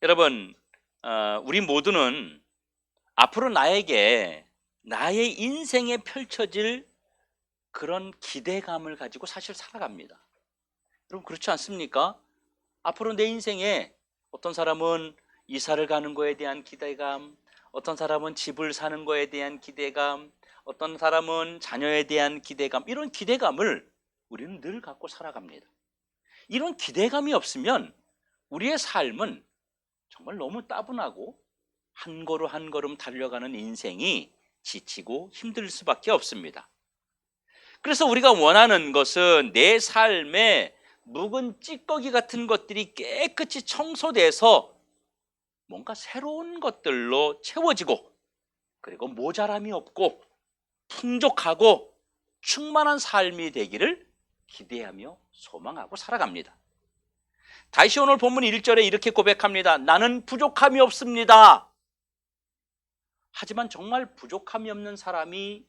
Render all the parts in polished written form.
여러분, 우리 모두는 앞으로 나에게 나의 인생에 펼쳐질 그런 기대감을 가지고 사실 살아갑니다. 여러분, 그렇지 않습니까? 앞으로 내 인생에 어떤 사람은 이사를 가는 거에 대한 기대감, 어떤 사람은 집을 사는 거에 대한 기대감, 어떤 사람은 자녀에 대한 기대감, 이런 기대감을 우리는 늘 갖고 살아갑니다. 이런 기대감이 없으면 우리의 삶은 정말 너무 따분하고 한 걸음 한 걸음 달려가는 인생이 지치고 힘들 수밖에 없습니다. 그래서 우리가 원하는 것은 내 삶에 묵은 찌꺼기 같은 것들이 깨끗이 청소돼서 뭔가 새로운 것들로 채워지고, 그리고 모자람이 없고 풍족하고 충만한 삶이 되기를 기대하며 소망하고 살아갑니다. 다시 오늘 본문 1절에 이렇게 고백합니다. 나는 부족함이 없습니다. 하지만 정말 부족함이 없는 사람이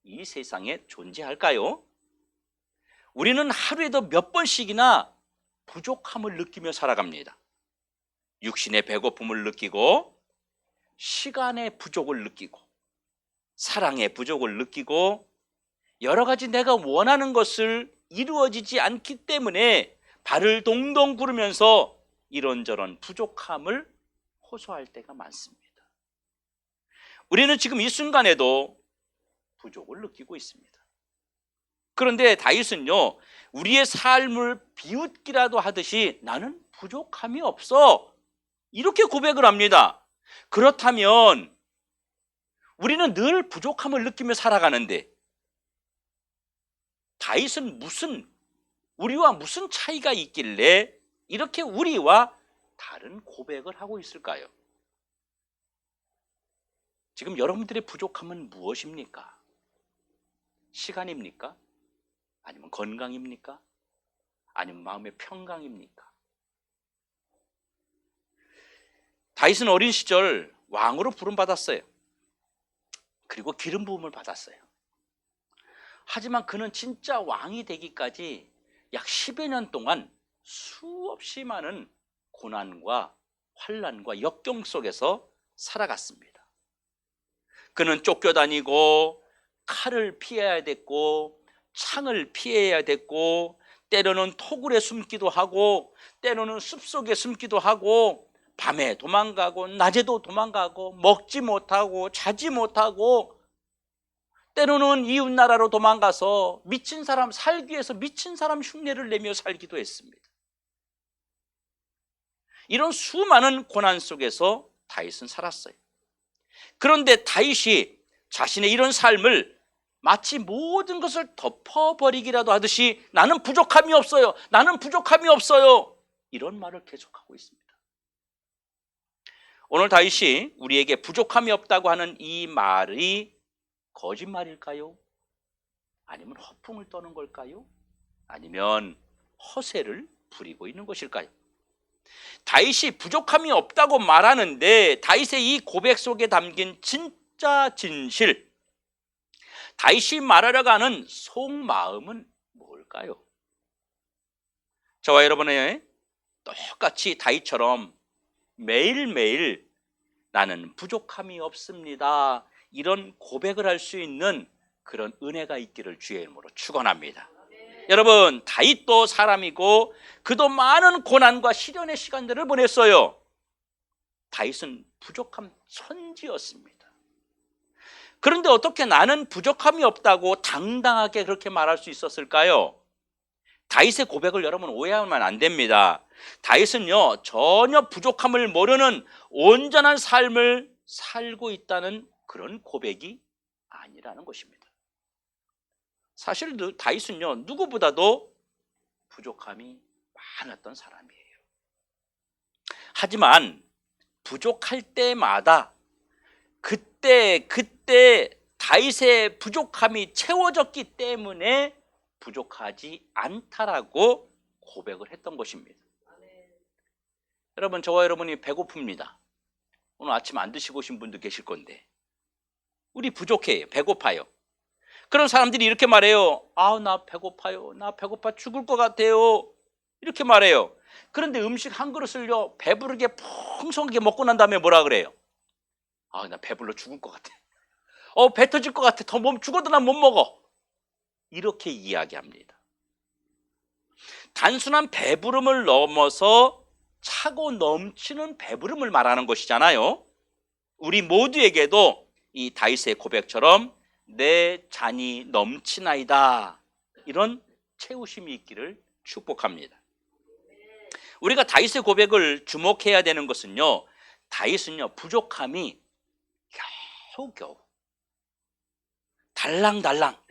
이 세상에 존재할까요? 우리는 하루에도 몇 번씩이나 부족함을 느끼며 살아갑니다. 육신의 배고픔을 느끼고, 시간의 부족을 느끼고, 사랑의 부족을 느끼고, 여러 가지 내가 원하는 것을 이루어지지 않기 때문에 발을 동동 구르면서 이런저런 부족함을 호소할 때가 많습니다. 우리는 지금 이 순간에도 부족을 느끼고 있습니다. 그런데 다윗은요, 우리의 삶을 비웃기라도 하듯이 나는 부족함이 없어, 이렇게 고백을 합니다. 그렇다면 우리는 늘 부족함을 느끼며 살아가는데 다윗은 우리와 무슨 차이가 있길래 이렇게 우리와 다른 고백을 하고 있을까요? 지금 여러분들의 부족함은 무엇입니까? 시간입니까? 아니면 건강입니까? 아니면 마음의 평강입니까? 다윗은 어린 시절 왕으로 부름받았어요. 그리고 기름 부음을 받았어요. 하지만 그는 진짜 왕이 되기까지 약 10여 년 동안 수없이 많은 고난과 환난과 역경 속에서 살아갔습니다. 그는 쫓겨다니고 칼을 피해야 됐고 창을 피해야 됐고, 때로는 토굴에 숨기도 하고 때로는 숲속에 숨기도 하고, 밤에 도망가고 낮에도 도망가고, 먹지 못하고 자지 못하고, 때로는 이웃나라로 도망가서 미친 사람 살기 위해서 미친 사람 흉내를 내며 살기도 했습니다. 이런 수많은 고난 속에서 다윗은 살았어요. 그런데 다윗이 자신의 이런 삶을 마치 모든 것을 덮어버리기라도 하듯이 나는 부족함이 없어요, 나는 부족함이 없어요, 이런 말을 계속하고 있습니다. 오늘 다윗이 우리에게 부족함이 없다고 하는 이 말이 거짓말일까요? 아니면 허풍을 떠는 걸까요? 아니면 허세를 부리고 있는 것일까요? 다윗이 부족함이 없다고 말하는데 다윗의 이 고백 속에 담긴 진짜 진실, 다윗이 말하려고 하는 속마음은 뭘까요? 저와 여러분의 똑같이 다윗처럼 매일매일 나는 부족함이 없습니다, 이런 고백을 할 수 있는 그런 은혜가 있기를 주의 이름으로 축원합니다. 여러분, 다윗도 사람이고 그도 많은 고난과 시련의 시간들을 보냈어요. 다윗은 부족함 천지였습니다. 그런데 어떻게 나는 부족함이 없다고 당당하게 그렇게 말할 수 있었을까요? 다윗의 고백을 여러분 오해하면 안 됩니다. 다윗은요, 전혀 부족함을 모르는 온전한 삶을 살고 있다는 그런 고백이 아니라는 것입니다. 사실 다윗은요, 누구보다도 부족함이 많았던 사람이에요. 하지만 부족할 때마다 그때 다윗의 부족함이 채워졌기 때문에 부족하지 않다라고 고백을 했던 것입니다. 여러분, 저와 여러분이 배고픕니다. 오늘 아침 안 드시고 오신 분도 계실 건데 우리 부족해요, 배고파요. 그런 사람들이 이렇게 말해요. 나 배고파요, 나 배고파 죽을 것 같아요, 이렇게 말해요. 그런데 음식 한 그릇을요 배부르게 풍성하게 먹고 난 다음에 뭐라 그래요? 아, 나 배불러 죽을 것 같아. 배 터질 것 같아. 더 몸 죽어도 난 못 먹어. 이렇게 이야기합니다. 단순한 배부름을 넘어서 차고 넘치는 배부름을 말하는 것이잖아요. 우리 모두에게도 이 다윗의 고백처럼 내 잔이 넘치나이다, 이런 채우심이 있기를 축복합니다. 우리가 다윗의 고백을 주목해야 되는 것은요, 다윗은요 부족함이 겨우겨우 달랑달랑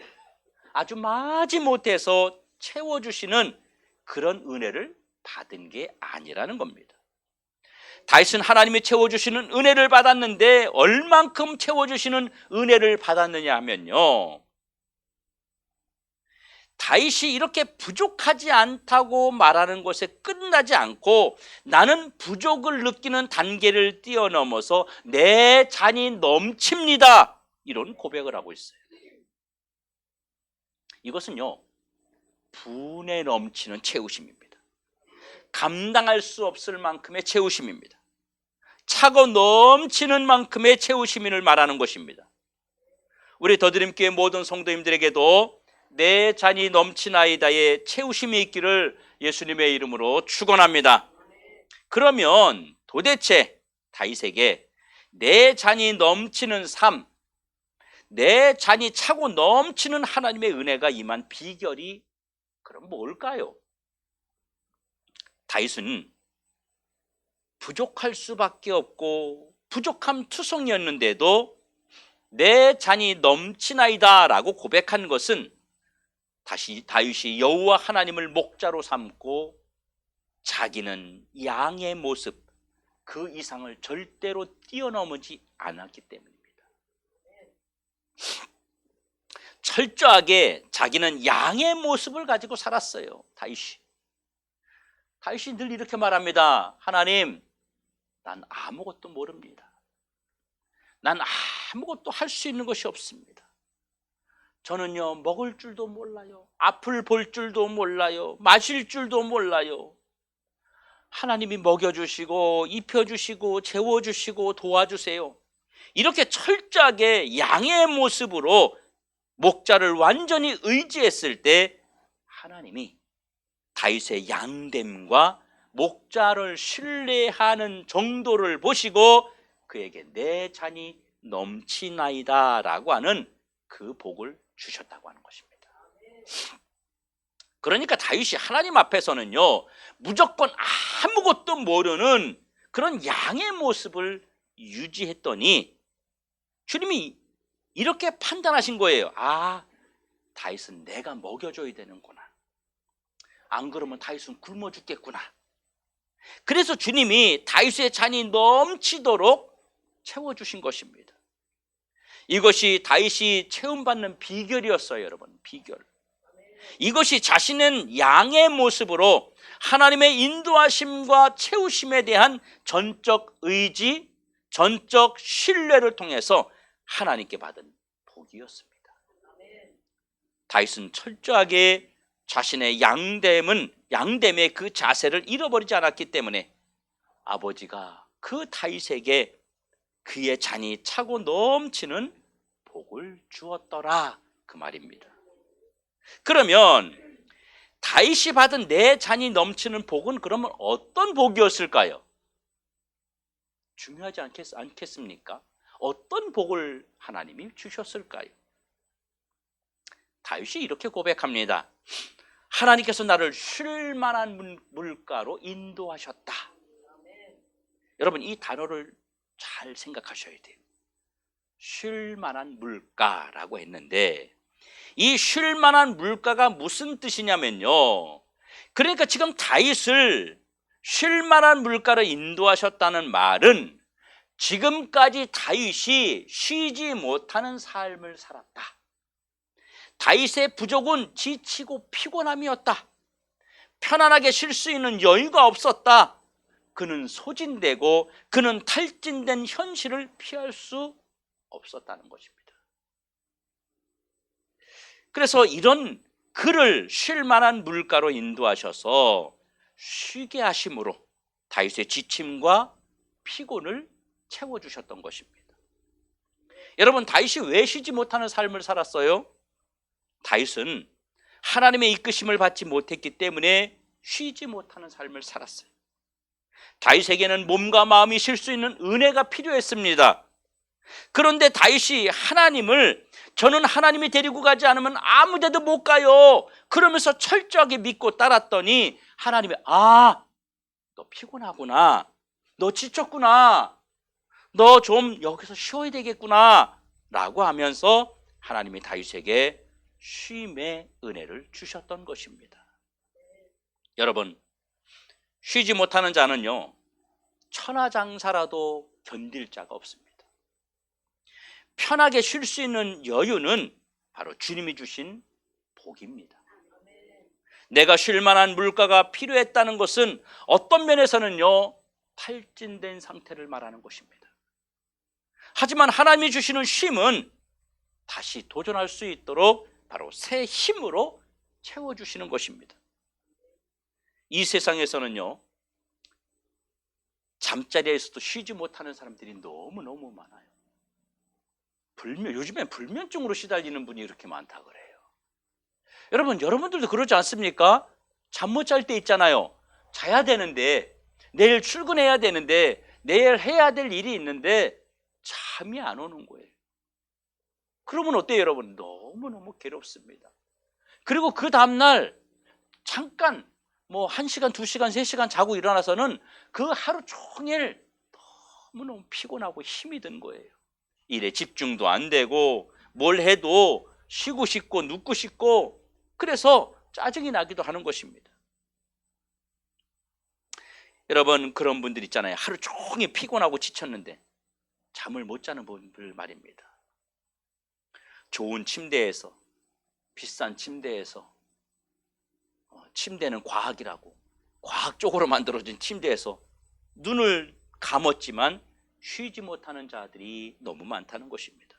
아주 마지못해서 채워주시는 그런 은혜를 받은 게 아니라는 겁니다. 다윗은 하나님이 채워주시는 은혜를 받았는데 얼만큼 채워주시는 은혜를 받았느냐 하면요, 다윗이 이렇게 부족하지 않다고 말하는 것에 끝나지 않고 나는 부족을 느끼는 단계를 뛰어넘어서 내 잔이 넘칩니다, 이런 고백을 하고 있어요. 이것은요 분에 넘치는 채우심입니다. 감당할 수 없을 만큼의 채우심입니다. 차고 넘치는 만큼의 채우심을 말하는 것입니다. 우리 더드림교회 모든 성도님들에게도 내 잔이 넘치나이다의 채우심이 있기를 예수님의 이름으로 축원합니다. 그러면 도대체 다윗에게 내 잔이 넘치는 삶, 내 잔이 차고 넘치는 하나님의 은혜가 임한 비결이 그럼 뭘까요? 다윗은 부족할 수밖에 없고 부족함 투성이었는데도 내 잔이 넘치나이다 라고 고백한 것은 다시 다윗이 여호와 하나님을 목자로 삼고 자기는 양의 모습 그 이상을 절대로 뛰어넘지 않았기 때문입니다. 철저하게 자기는 양의 모습을 가지고 살았어요. 다윗이 늘 이렇게 말합니다. 하나님, 난 아무것도 모릅니다. 난 아무것도 할 수 있는 것이 없습니다. 저는요 먹을 줄도 몰라요. 앞을 볼 줄도 몰라요. 마실 줄도 몰라요. 하나님이 먹여주시고 입혀주시고 재워주시고 도와주세요. 이렇게 철저하게 양의 모습으로 목자를 완전히 의지했을 때 하나님이 다윗의 양됨과 목자를 신뢰하는 정도를 보시고 그에게 내 잔이 넘치나이다 라고 하는 그 복을 주셨다고 하는 것입니다. 그러니까 다윗이 하나님 앞에서는요 무조건 아무것도 모르는 그런 양의 모습을 유지했더니 주님이 이렇게 판단하신 거예요. 아, 다윗은 내가 먹여줘야 되는구나. 안 그러면 다윗은 굶어 죽겠구나. 그래서 주님이 다윗의 잔이 넘치도록 채워주신 것입니다. 이것이 다윗이 체험받는 비결이었어요, 여러분. 비결. 이것이 자신은 양의 모습으로 하나님의 인도하심과 채우심에 대한 전적 의지, 전적 신뢰를 통해서 하나님께 받은 복이었습니다. 다윗은 철저하게 자신의 양됨의 그 자세를 잃어버리지 않았기 때문에 아버지가 그 다윗에게 그의 잔이 차고 넘치는 복을 주었더라, 그 말입니다. 그러면 다윗이 받은 내 잔이 넘치는 복은 그러면 어떤 복이었을까요? 중요하지 않겠습니까? 어떤 복을 하나님이 주셨을까요? 다윗이 이렇게 고백합니다. 하나님께서 나를 쉴 만한 물가로 인도하셨다. 여러분, 이 단어를 잘 생각하셔야 돼요. 쉴 만한 물가라고 했는데 이 쉴 만한 물가가 무슨 뜻이냐면요, 그러니까 지금 다윗을 쉴 만한 물가로 인도하셨다는 말은 지금까지 다윗이 쉬지 못하는 삶을 살았다. 다윗의 부족은 지치고 피곤함이었다. 편안하게 쉴 수 있는 여유가 없었다. 그는 소진되고 그는 탈진된 현실을 피할 수 없었다는 것입니다. 그래서 이런 그를 쉴 만한 물가로 인도하셔서 쉬게 하심으로 다윗의 지침과 피곤을 채워주셨던 것입니다. 여러분, 다윗이 왜 쉬지 못하는 삶을 살았어요? 다윗은 하나님의 이끄심을 받지 못했기 때문에 쉬지 못하는 삶을 살았어요. 다윗에게는 몸과 마음이 쉴 수 있는 은혜가 필요했습니다. 그런데 다윗이 하나님을, 저는 하나님이 데리고 가지 않으면 아무 데도 못 가요, 그러면서 철저하게 믿고 따랐더니 하나님이 너 피곤하구나, 너 지쳤구나, 너 좀 여기서 쉬어야 되겠구나 라고 하면서 하나님이 다윗에게 쉼의 은혜를 주셨던 것입니다. 여러분, 쉬지 못하는 자는요, 천하장사라도 견딜 자가 없습니다. 편하게 쉴 수 있는 여유는 바로 주님이 주신 복입니다. 내가 쉴 만한 물가가 필요했다는 것은 어떤 면에서는요, 탈진된 상태를 말하는 것입니다. 하지만 하나님이 주시는 쉼은 다시 도전할 수 있도록 바로 새 힘으로 채워주시는 것입니다. 이 세상에서는요, 잠자리에서도 쉬지 못하는 사람들이 너무너무 많아요. 요즘엔 불면증으로 시달리는 분이 이렇게 많다 그래요. 여러분들도 그러지 않습니까? 잠 못 잘 때 있잖아요. 자야 되는데, 내일 출근해야 되는데, 내일 해야 될 일이 있는데 잠이 안 오는 거예요. 그러면 어때요, 여러분? 너무너무 괴롭습니다. 그리고 그 다음날 잠깐 1시간, 2시간, 3시간 자고 일어나서는 그 하루 종일 너무너무 피곤하고 힘이 든 거예요. 일에 집중도 안 되고 뭘 해도 쉬고 싶고 눕고 싶고, 그래서 짜증이 나기도 하는 것입니다. 여러분, 그런 분들 있잖아요. 하루 종일 피곤하고 지쳤는데 잠을 못 자는 분들 말입니다. 좋은 침대에서, 비싼 침대에서, 침대는 과학이라고 과학적으로 만들어진 침대에서 눈을 감았지만 쉬지 못하는 자들이 너무 많다는 것입니다.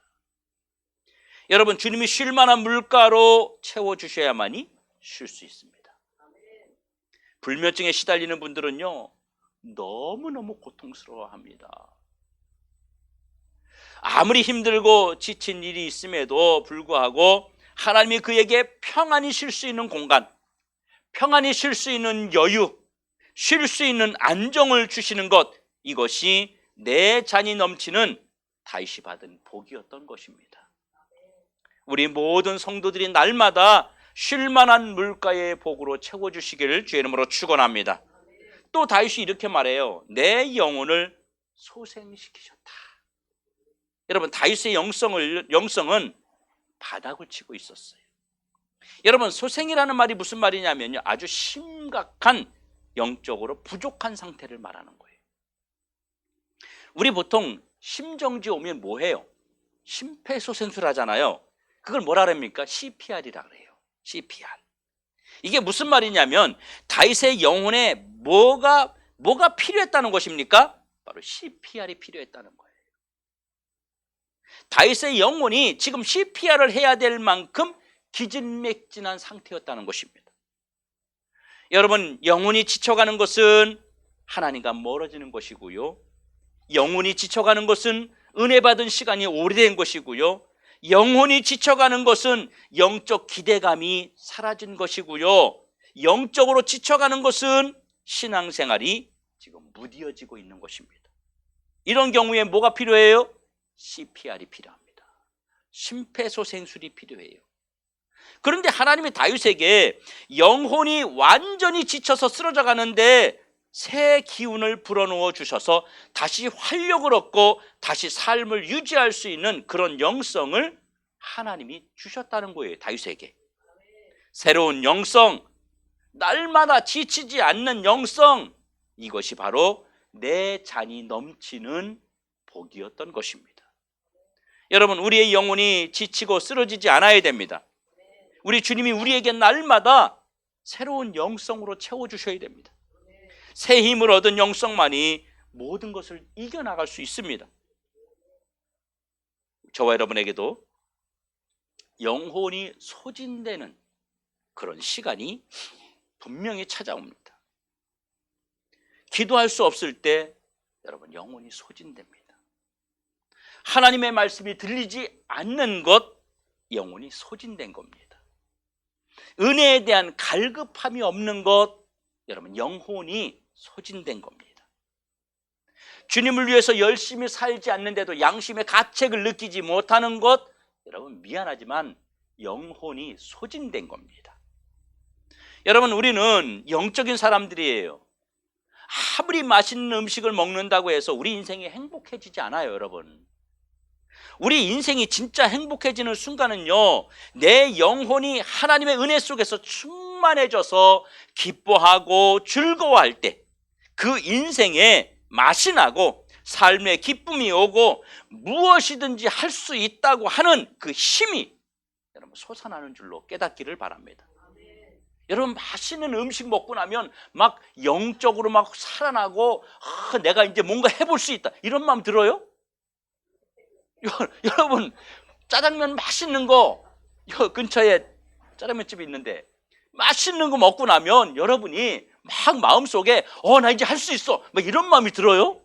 여러분, 주님이 쉴 만한 물가로 채워주셔야만이 쉴 수 있습니다. 불면증에 시달리는 분들은요, 너무너무 고통스러워합니다. 아무리 힘들고 지친 일이 있음에도 불구하고 하나님이 그에게 평안히 쉴 수 있는 공간, 평안히 쉴 수 있는 여유, 쉴 수 있는 안정을 주시는 것, 이것이 내 잔이 넘치는 다윗이 받은 복이었던 것입니다. 우리 모든 성도들이 날마다 쉴 만한 물가의 복으로 채워주시기를 주의 이름으로 축원합니다. 또 다윗이 이렇게 말해요. 내 영혼을 소생시키셨다. 여러분, 다윗의 영성은 바닥을 치고 있었어요. 여러분, 소생이라는 말이 무슨 말이냐면요, 아주 심각한 영적으로 부족한 상태를 말하는 거예요. 우리 보통 심정지 오면 뭐 해요? 심폐소생술 하잖아요. 그걸 뭐라 그럽니까? CPR이라 그래요. CPR. 이게 무슨 말이냐면 다윗의 영혼에 뭐가 필요했다는 것입니까? 바로 CPR이 필요했다는 거예요. 다윗의 영혼이 지금 CPR을 해야 될 만큼 기진맥진한 상태였다는 것입니다. 여러분, 영혼이 지쳐가는 것은 하나님과 멀어지는 것이고요, 영혼이 지쳐가는 것은 은혜 받은 시간이 오래된 것이고요, 영혼이 지쳐가는 것은 영적 기대감이 사라진 것이고요, 영적으로 지쳐가는 것은 신앙생활이 지금 무뎌지고 있는 것입니다. 이런 경우에 뭐가 필요해요? CPR이 필요합니다. 심폐소생술이 필요해요. 그런데 하나님이 다윗에게 영혼이 완전히 지쳐서 쓰러져 가는데 새 기운을 불어넣어 주셔서 다시 활력을 얻고 다시 삶을 유지할 수 있는 그런 영성을 하나님이 주셨다는 거예요. 다윗에게 새로운 영성, 날마다 지치지 않는 영성, 이것이 바로 내 잔이 넘치는 복이었던 것입니다. 여러분, 우리의 영혼이 지치고 쓰러지지 않아야 됩니다. 우리 주님이 우리에게 날마다 새로운 영성으로 채워주셔야 됩니다. 새 힘을 얻은 영성만이 모든 것을 이겨나갈 수 있습니다. 저와 여러분에게도 영혼이 소진되는 그런 시간이 분명히 찾아옵니다. 기도할 수 없을 때 여러분 영혼이 소진됩니다. 하나님의 말씀이 들리지 않는 것, 영혼이 소진된 겁니다. 은혜에 대한 갈급함이 없는 것, 여러분 영혼이 소진된 겁니다. 주님을 위해서 열심히 살지 않는데도 양심의 가책을 느끼지 못하는 것, 여러분 미안하지만 영혼이 소진된 겁니다. 여러분 우리는 영적인 사람들이에요. 아무리 맛있는 음식을 먹는다고 해서 우리 인생이 행복해지지 않아요, 여러분. 우리 인생이 진짜 행복해지는 순간은요, 내 영혼이 하나님의 은혜 속에서 충만해져서 기뻐하고 즐거워할 때, 그 인생에 맛이 나고 삶의 기쁨이 오고 무엇이든지 할 수 있다고 하는 그 힘이 여러분 솟아나는 줄로 깨닫기를 바랍니다. 여러분 맛있는 음식 먹고 나면 막 영적으로 막 살아나고 내가 이제 뭔가 해볼 수 있다 이런 마음 들어요? 여러분 짜장면 맛있는 거 근처에 짜장면집이 있는데 맛있는 거 먹고 나면 여러분이 막 마음속에 나 이제 할 수 있어 막 이런 마음이 들어요?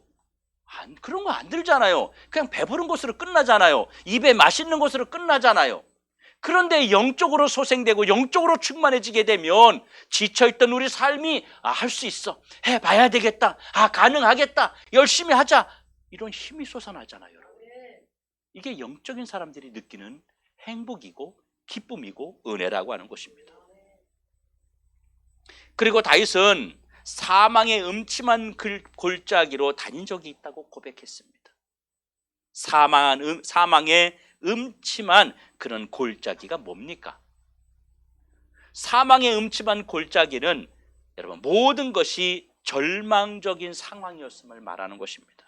그런 거 안 들잖아요. 그냥 배부른 것으로 끝나잖아요. 입에 맛있는 것으로 끝나잖아요. 그런데 영적으로 소생되고 영적으로 충만해지게 되면 지쳐있던 우리 삶이 할 수 있어, 해봐야 되겠다, 가능하겠다, 열심히 하자, 이런 힘이 솟아나잖아요. 여러분. 이게 영적인 사람들이 느끼는 행복이고 기쁨이고 은혜라고 하는 것입니다. 그리고 다윗은 사망의 음침한 골짜기로 다닌 적이 있다고 고백했습니다. 사망의 음침한 그런 골짜기가 뭡니까? 사망의 음침한 골짜기는 여러분 모든 것이 절망적인 상황이었음을 말하는 것입니다.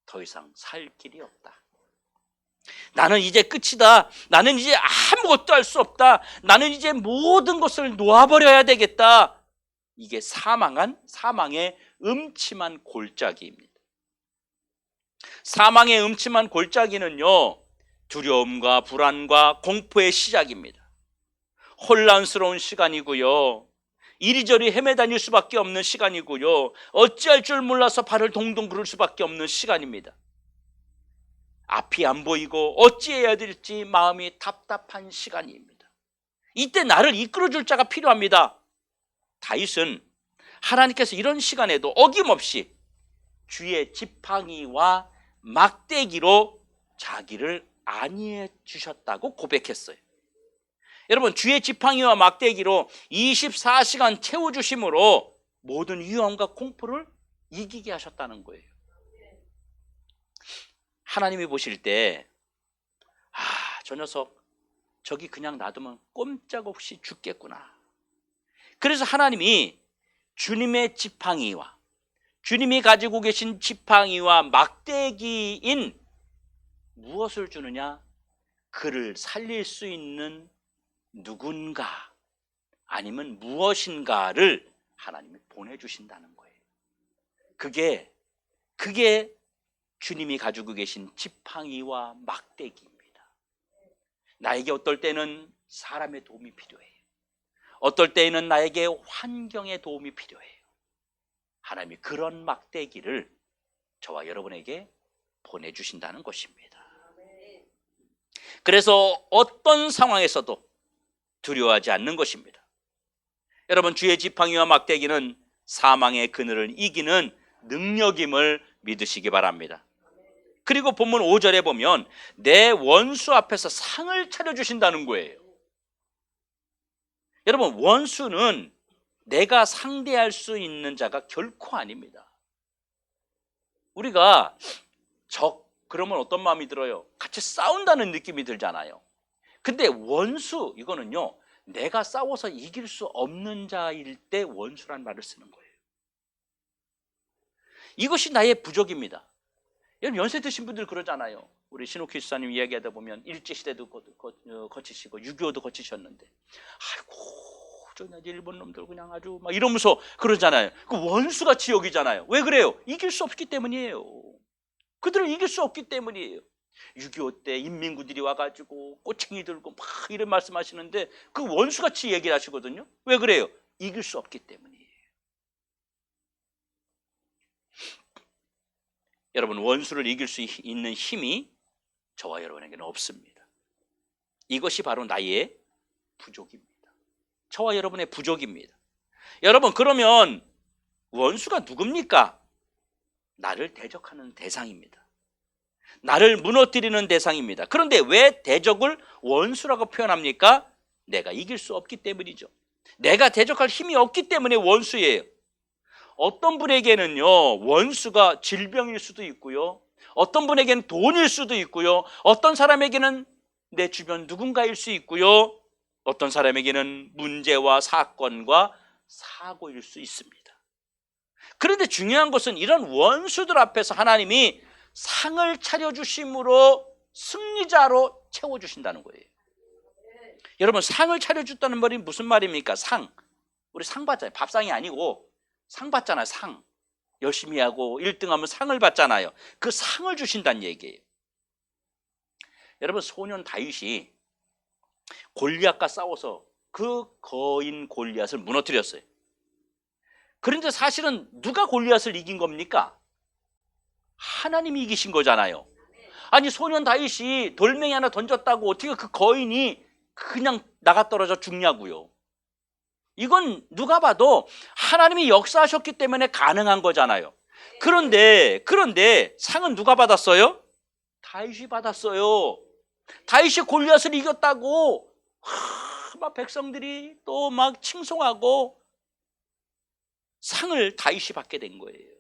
더 이상 살 길이 없다. 나는 이제 끝이다. 나는 이제 아무것도 할 수 없다. 나는 이제 모든 것을 놓아버려야 되겠다. 이게 사망의 음침한 골짜기입니다. 사망의 음침한 골짜기는요, 두려움과 불안과 공포의 시작입니다. 혼란스러운 시간이고요, 이리저리 헤매다닐 수밖에 없는 시간이고요, 어찌할 줄 몰라서 발을 동동 구를 수밖에 없는 시간입니다. 앞이 안 보이고 어찌해야 될지 마음이 답답한 시간입니다. 이때 나를 이끌어줄 자가 필요합니다. 다윗은 하나님께서 이런 시간에도 어김없이 주의 지팡이와 막대기로 자기를 안위해 주셨다고 고백했어요. 여러분 주의 지팡이와 막대기로 24시간 채워주심으로 모든 위험과 공포를 이기게 하셨다는 거예요. 하나님이 보실 때 저 녀석 저기 그냥 놔두면 꼼짝없이 죽겠구나. 그래서 하나님이 주님의 지팡이와 주님이 가지고 계신 지팡이와 막대기인 무엇을 주느냐? 그를 살릴 수 있는 누군가 아니면 무엇인가를 하나님이 보내주신다는 거예요. 그게 주님이 가지고 계신 지팡이와 막대기입니다. 나에게 어떨 때는 사람의 도움이 필요해요. 어떨 때는 나에게 환경의 도움이 필요해요. 하나님이 그런 막대기를 저와 여러분에게 보내주신다는 것입니다. 그래서 어떤 상황에서도 두려워하지 않는 것입니다. 여러분 주의 지팡이와 막대기는 사망의 그늘을 이기는 능력임을 믿으시기 바랍니다. 그리고 본문 5절에 보면 내 원수 앞에서 상을 차려주신다는 거예요. 여러분 원수는 내가 상대할 수 있는 자가 결코 아닙니다. 우리가 그러면 어떤 마음이 들어요? 같이 싸운다는 느낌이 들잖아요. 근데 원수 이거는요, 내가 싸워서 이길 수 없는 자일 때 원수란 말을 쓰는 거예요. 이것이 나의 부족입니다. 여러분 연세 드신 분들 그러잖아요. 우리 신옥희 수사님 이야기하다 보면 일제시대도 거치시고 6.25도 거치셨는데 아이고 저 일본 놈들 그냥 아주 막 이러면서 그러잖아요. 그 원수같이 여기잖아요. 왜 그래요? 이길 수 없기 때문이에요. 그들을 이길 수 없기 때문이에요. 6.25 때 인민군들이 와가지고 꼬챙이 들고 막 이런 말씀하시는데 그 원수같이 얘기를 하시거든요. 왜 그래요? 이길 수 없기 때문이에요. 여러분, 원수를 이길 수 있는 힘이 저와 여러분에게는 없습니다. 이것이 바로 나의 부족입니다. 저와 여러분의 부족입니다. 여러분, 그러면 원수가 누굽니까? 나를 대적하는 대상입니다. 나를 무너뜨리는 대상입니다. 그런데 왜 대적을 원수라고 표현합니까? 내가 이길 수 없기 때문이죠. 내가 대적할 힘이 없기 때문에 원수예요. 어떤 분에게는요, 원수가 질병일 수도 있고요, 어떤 분에게는 돈일 수도 있고요, 어떤 사람에게는 내 주변 누군가일 수 있고요, 어떤 사람에게는 문제와 사건과 사고일 수 있습니다. 그런데 중요한 것은 이런 원수들 앞에서 하나님이 상을 차려주심으로 승리자로 채워주신다는 거예요. 여러분, 상을 차려줬다는 말이 무슨 말입니까? 상. 우리 상 받잖아요. 밥상이 아니고 상 받잖아요. 상. 열심히 하고 1등하면 상을 받잖아요. 그 상을 주신다는 얘기예요. 여러분, 소년 다윗이 골리앗과 싸워서 그 거인 골리앗을 무너뜨렸어요. 그런데 사실은 누가 골리앗을 이긴 겁니까? 하나님이 이기신 거잖아요. 아니, 소년 다윗이 돌멩이 하나 던졌다고 어떻게 그 거인이 그냥 나가 떨어져 죽냐고요. 이건 누가 봐도 하나님이 역사하셨기 때문에 가능한 거잖아요. 그런데 상은 누가 받았어요? 다윗이 받았어요. 다윗이 골리앗을 이겼다고 막 백성들이 또 막 칭송하고 상을 다윗이 받게 된 거예요.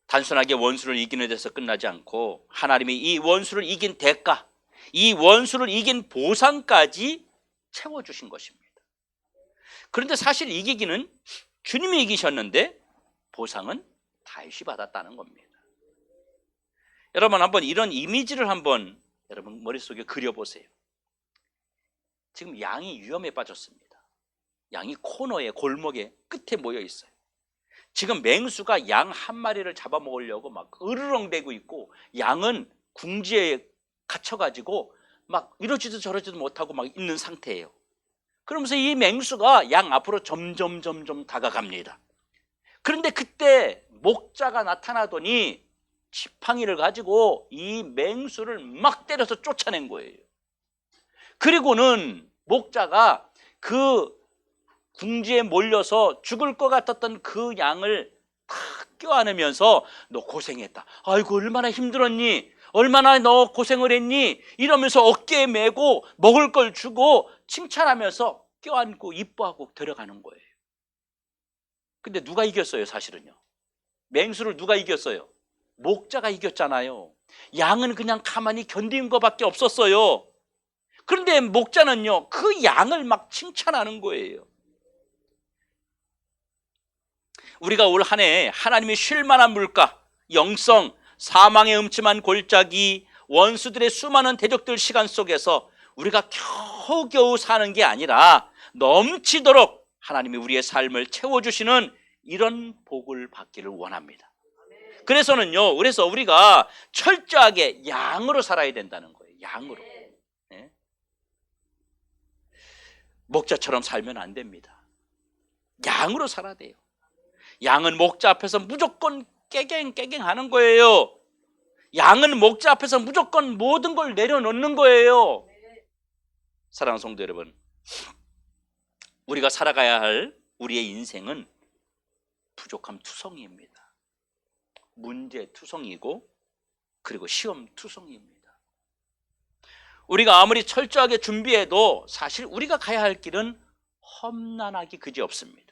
단순하게 원수를 이기는 데서 끝나지 않고 하나님이 이 원수를 이긴 대가, 이 원수를 이긴 보상까지 채워주신 것입니다. 그런데 사실 이기기는 주님이 이기셨는데 보상은 다윗이 받았다는 겁니다. 여러분, 한번 이런 이미지를 한번 여러분 머릿속에 그려보세요. 지금 양이 위험에 빠졌습니다. 양이 코너에, 골목에 끝에 모여 있어요. 지금 맹수가 양 한 마리를 잡아먹으려고 막 으르렁대고 있고, 양은 궁지에 갇혀가지고 막 이러지도 저러지도 못하고 막 있는 상태예요. 그러면서 이 맹수가 양 앞으로 점점 다가갑니다. 그런데 그때 목자가 나타나더니 지팡이를 가지고 이 맹수를 막 때려서 쫓아낸 거예요. 그리고는 목자가 그 궁지에 몰려서 죽을 것 같았던 그 양을 탁 껴안으면서 너 고생했다. 아이고, 얼마나 힘들었니? 얼마나 너 고생을 했니? 이러면서 어깨에 메고 먹을 걸 주고 칭찬하면서 껴안고 이뻐하고 데려가는 거예요. 근데 누가 이겼어요? 사실은요, 맹수를 누가 이겼어요? 목자가 이겼잖아요. 양은 그냥 가만히 견딘 것밖에 없었어요. 그런데 목자는요, 그 양을 막 칭찬하는 거예요. 우리가 올 한 해 하나님이 쉴 만한 물가, 영성, 사망의 음침한 골짜기, 원수들의 수많은 대적들 시간 속에서 우리가 겨우겨우 사는 게 아니라 넘치도록 하나님이 우리의 삶을 채워주시는 이런 복을 받기를 원합니다. 그래서 우리가 철저하게 양으로 살아야 된다는 거예요. 양으로. 네? 목자처럼 살면 안 됩니다. 양으로 살아야 돼요. 양은 목자 앞에서 무조건 깨갱 하는 거예요. 양은 목자 앞에서 무조건 모든 걸 내려놓는 거예요. 사랑하는 성도 여러분, 우리가 살아가야 할 우리의 인생은 부족함 투성이입니다. 문제 투성이고 그리고 시험 투성이입니다. 우리가 아무리 철저하게 준비해도 사실 우리가 가야 할 길은 험난하기 그지없습니다.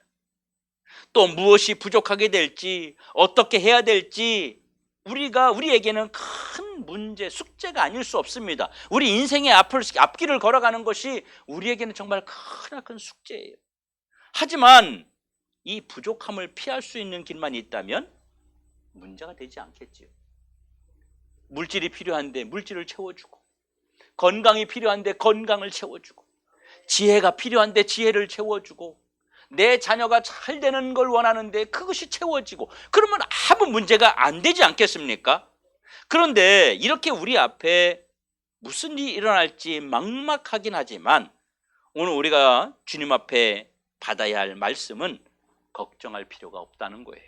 또 무엇이 부족하게 될지, 어떻게 해야 될지 우리에게는 큰 문제, 숙제가 아닐 수 없습니다. 우리 인생의 앞길을 걸어가는 것이 우리에게는 정말 크나큰 숙제예요. 하지만 이 부족함을 피할 수 있는 길만 있다면 문제가 되지 않겠지요. 물질이 필요한데 물질을 채워주고, 건강이 필요한데 건강을 채워주고, 지혜가 필요한데 지혜를 채워주고, 내 자녀가 잘 되는 걸 원하는데 그것이 채워지고, 그러면 아무 문제가 안 되지 않겠습니까? 그런데 이렇게 우리 앞에 무슨 일이 일어날지 막막하긴 하지만 오늘 우리가 주님 앞에 받아야 할 말씀은 걱정할 필요가 없다는 거예요.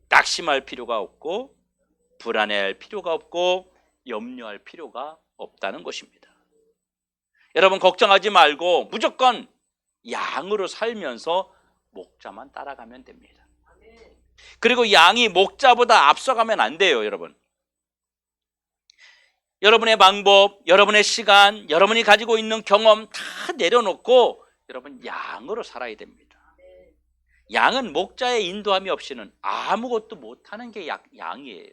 낙심할 필요가 없고 불안해할 필요가 없고 염려할 필요가 없다는 것입니다. 여러분 걱정하지 말고 무조건 양으로 살면서 목자만 따라가면 됩니다. 그리고 양이 목자보다 앞서가면 안 돼요, 여러분. 여러분의 방법, 여러분의 시간, 여러분이 가지고 있는 경험 다 내려놓고 여러분 양으로 살아야 됩니다. 양은 목자의 인도함이 없이는 아무것도 못하는 게 양이에요.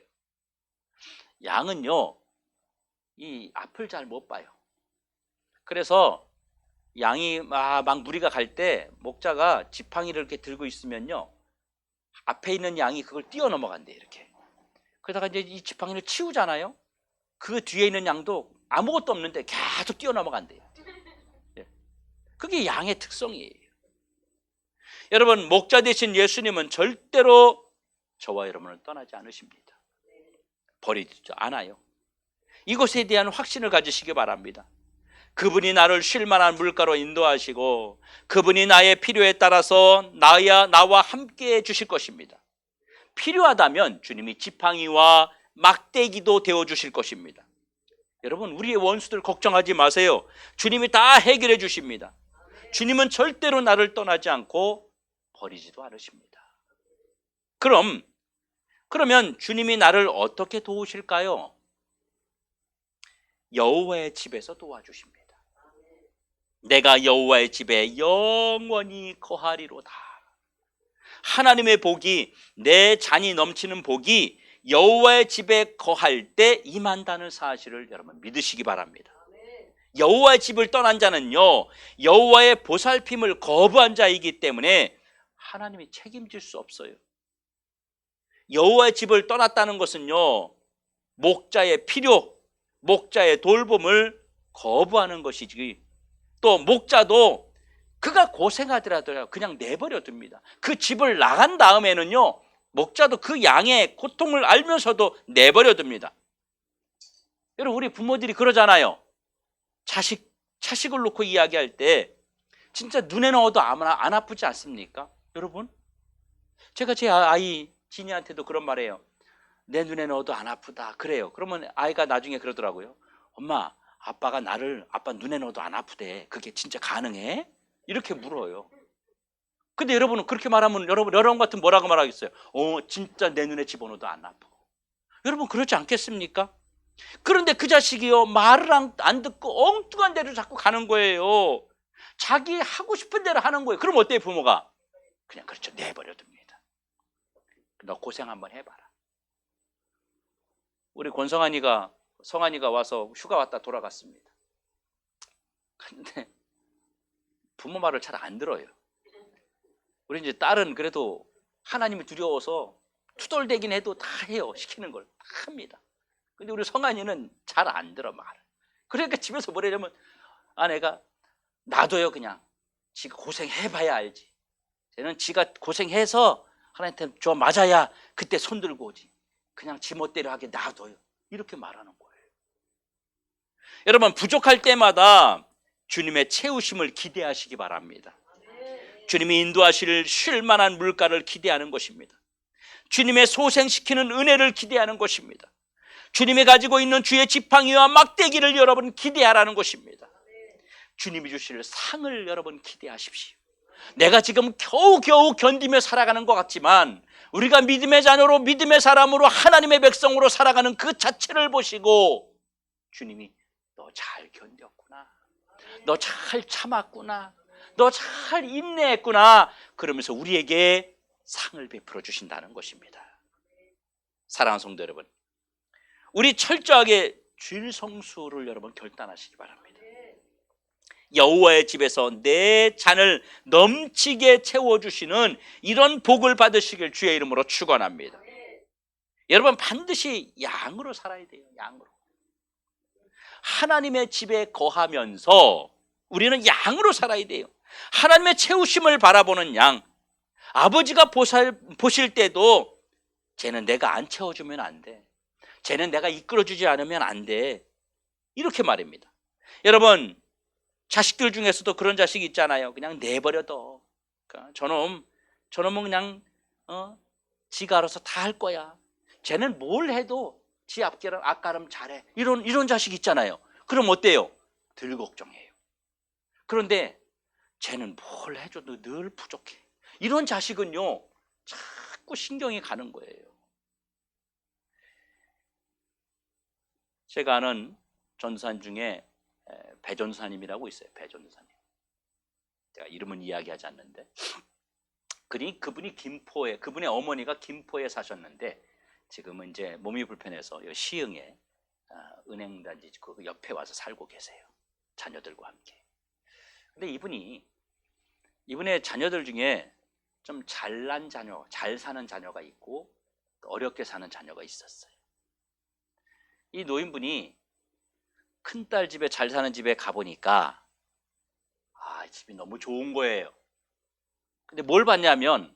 양은요, 이 앞을 잘 못 봐요. 그래서 양이 막 무리가 갈 때 목자가 지팡이를 이렇게 들고 있으면요, 앞에 있는 양이 그걸 뛰어넘어간대요, 이렇게. 그러다가 이제 이 지팡이를 치우잖아요. 그 뒤에 있는 양도 아무것도 없는데 계속 뛰어넘어간대요. 그게 양의 특성이에요. 여러분, 목자 되신 예수님은 절대로 저와 여러분을 떠나지 않으십니다. 버리지 않아요. 이것에 대한 확신을 가지시기 바랍니다. 그분이 나를 쉴 만한 물가로 인도하시고 그분이 나의 필요에 따라서 나와 함께 해 주실 것입니다. 필요하다면 주님이 지팡이와 막대기도 되어 주실 것입니다. 여러분, 우리의 원수들 걱정하지 마세요. 주님이 다 해결해 주십니다. 주님은 절대로 나를 떠나지 않고 버리지도 않으십니다. 그러면 주님이 나를 어떻게 도우실까요? 여호와의 집에서 도와주십니다. 내가 여호와의 집에 영원히 거하리로다. 하나님의 복이, 내 잔이 넘치는 복이 여호와의 집에 거할 때 임한다는 사실을 여러분 믿으시기 바랍니다. 여호와의 집을 떠난 자는요, 여호와의 보살핌을 거부한 자이기 때문에 하나님이 책임질 수 없어요. 여호와의 집을 떠났다는 것은요, 목자의 필요, 목자의 돌봄을 거부하는 것이지, 또 목자도 그가 고생하더라도 그냥 내버려 둡니다. 그 집을 나간 다음에는요, 목자도 그 양의 고통을 알면서도 내버려 둡니다. 여러분, 우리 부모들이 그러잖아요. 자식을 놓고 이야기할 때 진짜 눈에 넣어도 안 아프지 않습니까? 여러분, 제가 제 아이 진이한테도 그런 말해요. 내 눈에 넣어도 안 아프다 그래요. 그러면 아이가 나중에 그러더라고요. 엄마, 아빠 눈에 넣어도 안 아프대. 그게 진짜 가능해? 이렇게 물어요. 근데 여러분은 그렇게 말하면 여러분 같은 뭐라고 말하겠어요? 진짜 내 눈에 집어넣어도 안 아프고. 여러분 그렇지 않겠습니까? 그런데 그 자식이요, 말을 안 듣고 엉뚱한 데로 자꾸 가는 거예요. 자기 하고 싶은 대로 하는 거예요. 그럼 어때요, 부모가? 그냥 그렇죠, 내버려 둡니다. 너 고생 한번 해봐라. 우리 성환이가 와서 휴가 왔다 돌아갔습니다. 근데 부모 말을 잘 안 들어요. 우리 이제 딸은 그래도 하나님이 두려워서 투덜대긴 해도 다 해요. 시키는 걸 다 합니다. 근데 우리 성환이는 잘 안 들어, 말을. 그러니까 집에서 뭐라냐면 아내가 놔둬요. 그냥 지가 고생해봐야 알지. 쟤는 지가 고생해서 하나님한테 좀 맞아야 그때 손 들고 오지. 그냥 지멋대로 하게 놔둬요. 이렇게 말하는 거예요. 여러분, 부족할 때마다 주님의 채우심을 기대하시기 바랍니다. 주님이 인도하실 쉴 만한 물가를 기대하는 것입니다. 주님의 소생시키는 은혜를 기대하는 것입니다. 주님이 가지고 있는 주의 지팡이와 막대기를 여러분 기대하라는 것입니다. 주님이 주실 상을 여러분 기대하십시오. 내가 지금 겨우겨우 견디며 살아가는 것 같지만 우리가 믿음의 자녀로, 믿음의 사람으로, 하나님의 백성으로 살아가는 그 자체를 보시고 주님이 너 잘 견뎠구나, 너 잘 참았구나, 너 잘 인내했구나, 그러면서 우리에게 상을 베풀어 주신다는 것입니다. 사랑하는 성도 여러분, 우리 철저하게 주일 성수를 여러분 결단하시기 바랍니다. 여호와의 집에서 내 잔을 넘치게 채워주시는 이런 복을 받으시길 주의 이름으로 축원합니다. 여러분, 반드시 양으로 살아야 돼요. 양으로. 하나님의 집에 거하면서 우리는 양으로 살아야 돼요. 하나님의 채우심을 바라보는 양. 아버지가 보실 때도 쟤는 내가 안 채워주면 안 돼, 쟤는 내가 이끌어주지 않으면 안 돼, 이렇게 말입니다. 여러분, 자식들 중에서도 그런 자식이 있잖아요. 그냥 내버려둬. 그러니까 저놈 저놈은 그냥 지가 알아서 다 할 거야. 쟤는 뭘 해도 지 앞가름 잘해. 이런 자식 있잖아요. 그럼 어때요? 덜 걱정해요. 그런데 쟤는 뭘 해줘도 늘 부족해. 이런 자식은요, 자꾸 신경이 가는 거예요. 제가 아는 전도사님 중에 배전사님이라고 있어요. 배전사님. 제가 이름은 이야기하지 않는데, 그분이 그분의 어머니가 김포에 사셨는데, 지금은 이제 몸이 불편해서 시흥에 은행단지 그 옆에 와서 살고 계세요. 자녀들과 함께. 근데 이분의 자녀들 중에 좀 잘난 자녀, 잘 사는 자녀가 있고 어렵게 사는 자녀가 있었어요. 이 노인분이 큰딸 집에 잘 사는 집에 가보니까 집이 너무 좋은 거예요. 근데 뭘 봤냐면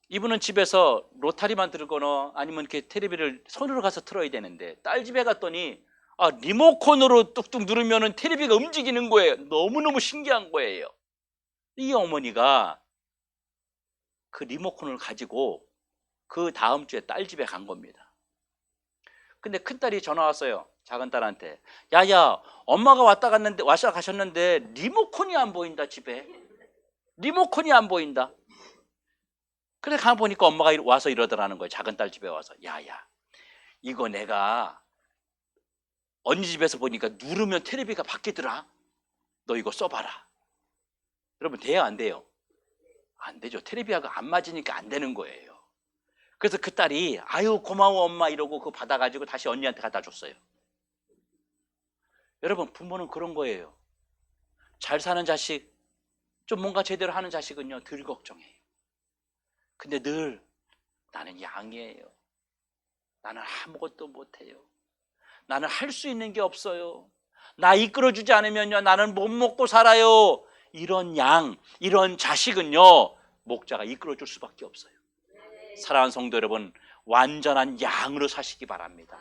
이분은 집에서 로타리만 들거나 아니면 이렇게 텔레비를 손으로 가서 틀어야 되는데 딸 집에 갔더니 리모컨으로 뚝뚝 누르면은 텔레비가 움직이는 거예요. 너무너무 신기한 거예요. 이 어머니가 그 리모컨을 가지고 그 다음 주에 딸 집에 간 겁니다. 근데 큰딸이 전화 왔어요. 작은 딸한테. 야야, 엄마가 왔다 가셨는데 리모컨이 안 보인다, 집에. 리모컨이 안 보인다. 그래 가보니까 엄마가 와서 이러더라는 거예요. 작은 딸 집에 와서. 야야, 이거 내가 언니 집에서 보니까 누르면 텔레비가 바뀌더라. 너 이거 써봐라. 여러분, 돼요, 안 돼요? 안 되죠. 텔레비하고 안 맞으니까 안 되는 거예요. 그래서 그 딸이 아유 고마워 엄마 이러고 그거 받아가지고 다시 언니한테 갖다 줬어요. 여러분, 부모는 그런 거예요. 잘 사는 자식, 좀 뭔가 제대로 하는 자식은요 덜 걱정해요. 근데 늘 나는 양이에요. 나는 아무것도 못해요. 나는 할 수 있는 게 없어요. 나 이끌어주지 않으면요 나는 못 먹고 살아요. 이런 양, 이런 자식은요 목자가 이끌어줄 수밖에 없어요. 사랑하는 성도 여러분, 완전한 양으로 사시기 바랍니다.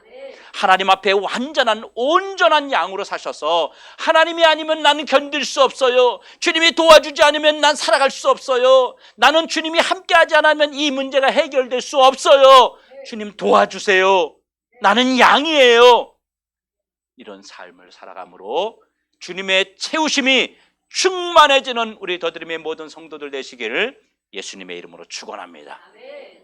하나님 앞에 완전한 온전한 양으로 사셔서 하나님이 아니면 나는 견딜 수 없어요. 주님이 도와주지 않으면 난 살아갈 수 없어요. 나는 주님이 함께하지 않으면 이 문제가 해결될 수 없어요. 주님 도와주세요. 나는 양이에요. 이런 삶을 살아감으로 주님의 채우심이 충만해지는 우리 더드림의 모든 성도들 되시기를 예수님의 이름으로 축원합니다.